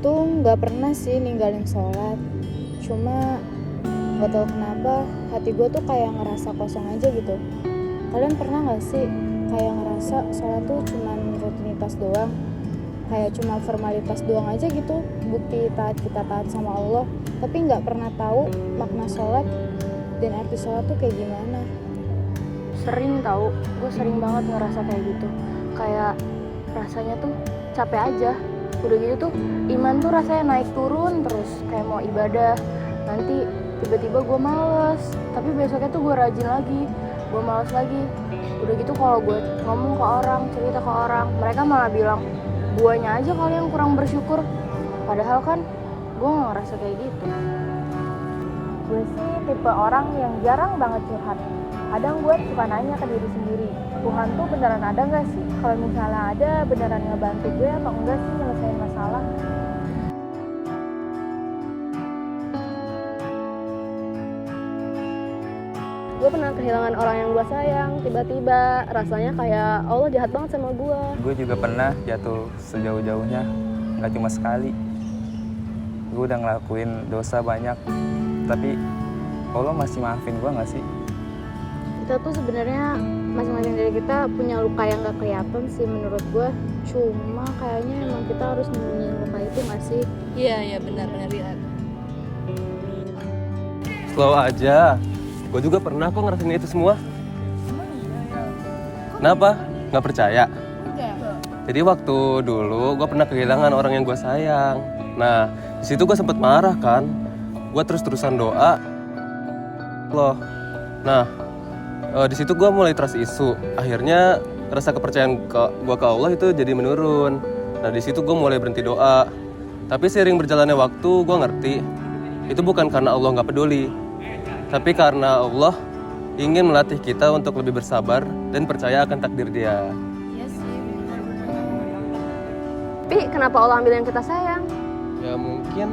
tuh nggak pernah sih ninggalin sholat. Cuma nggak tahu kenapa hati gue tuh kayak ngerasa kosong aja gitu. Kalian pernah nggak sih kayak ngerasa sholat tuh cuman rutinitas doang, kayak cuma formalitas doang aja gitu, bukti kita taat sama Allah, tapi nggak pernah tahu makna sholat dan arti sholat tuh kayak gimana? Sering tahu, gue sering banget ngerasa kayak gitu. Kayak rasanya tuh capek aja. Udah gitu tuh iman tuh rasanya naik turun terus, kayak mau ibadah. Nanti tiba-tiba gue males, tapi besoknya tuh gue rajin lagi, gue males lagi. Udah gitu kalau gue ngomong ke orang, cerita ke orang, mereka malah bilang guanya aja kali yang kurang bersyukur. Padahal kan gue gak ngerasa kayak gitu. Gue sih tipe orang yang jarang banget curhat. Kadang gue suka nanya ke diri sendiri, Tuhan tuh beneran ada gak sih? Kalau misalnya ada, beneran ngebantu gue atau enggak sih nyelesain masalah? Gue pernah kehilangan orang yang gue sayang, tiba-tiba rasanya kayak Allah jahat banget sama gue. Gue juga pernah jatuh sejauh-jauhnya, nggak cuma sekali. Gue udah ngelakuin dosa banyak, tapi Allah masih maafin gue nggak sih? Kita tuh sebenarnya masing-masing dari kita punya luka yang gak kelihatan sih menurut gue. Cuma kayaknya emang kita harus nyembunyiin luka itu gak sih? Iya benar Rian. Slow aja. Gue juga pernah kok ngerasain itu semua. Kenapa? Nggak percaya? Enggak. Jadi waktu dulu gue pernah kehilangan orang yang gue sayang. Nah, di situ gue sempet marah kan. Gue terus-terusan doa loh. Nah, di situ gue mulai trust isu. Akhirnya rasa kepercayaan gue ke Allah itu jadi menurun. Nah, di situ gue mulai berhenti doa. Tapi seiring berjalannya waktu, gue ngerti itu bukan karena Allah nggak peduli, tapi karena Allah ingin melatih kita untuk lebih bersabar dan percaya akan takdir Dia. Iya sih, benar-benar. Tapi kenapa Allah ambil yang kita sayang? Ya mungkin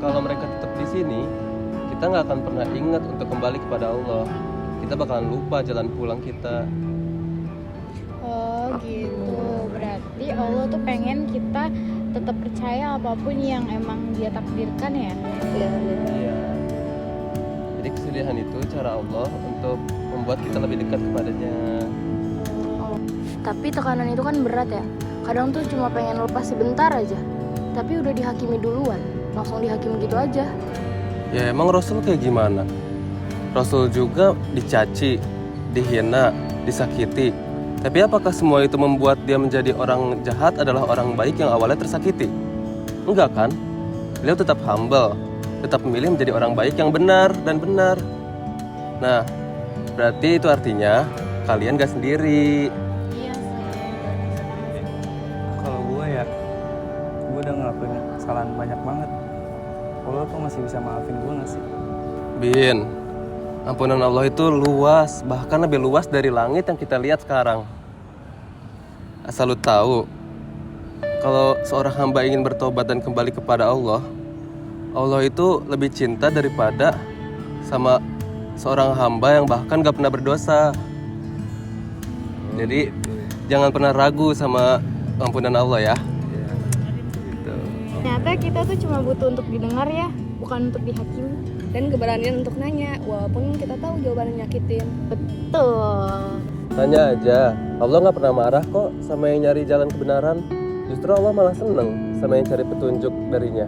kalau mereka tetap di sini, kita nggak akan pernah ingat untuk kembali kepada Allah. Kita bakalan lupa jalan pulang kita. Oh gitu, berarti Allah tuh pengen kita tetap percaya apapun yang emang Dia takdirkan ya? Iya. Jadi kesedihan itu cara Allah untuk membuat kita lebih dekat kepadanya. Tapi tekanan itu kan berat ya. Kadang tuh cuma pengen lepas sebentar aja, tapi udah dihakimi duluan, langsung dihakimi gitu aja. Ya emang Rasul kayak gimana? Rasul juga dicaci, dihina, disakiti. Tapi apakah semua itu membuat dia menjadi orang jahat adalah orang baik yang awalnya tersakiti? Enggak kan? Beliau tetap humble, tetap memilih menjadi orang baik yang benar dan benar. Nah, berarti itu artinya kalian gak sendiri. Iya sih. Kalau gue udah ngelakuin kesalahan banyak banget. Allah tuh masih bisa maafin gue nggak sih? Bin, ampunan Allah itu luas, bahkan lebih luas dari langit yang kita lihat sekarang. Asal lu tahu, kalau seorang hamba ingin bertobat dan kembali kepada Allah, Allah itu lebih cinta daripada sama seorang hamba yang bahkan gak pernah berdosa. Jadi jangan pernah ragu sama ampunan Allah ya. Ternyata kita tuh cuma butuh untuk didengar ya, bukan untuk dihakimi. Dan keberanian untuk nanya, walaupun kita tahu jawabannya nyakitin. Betul. Tanya aja, Allah gak pernah marah kok sama yang nyari jalan kebenaran. Justru Allah malah seneng sama yang cari petunjuk darinya.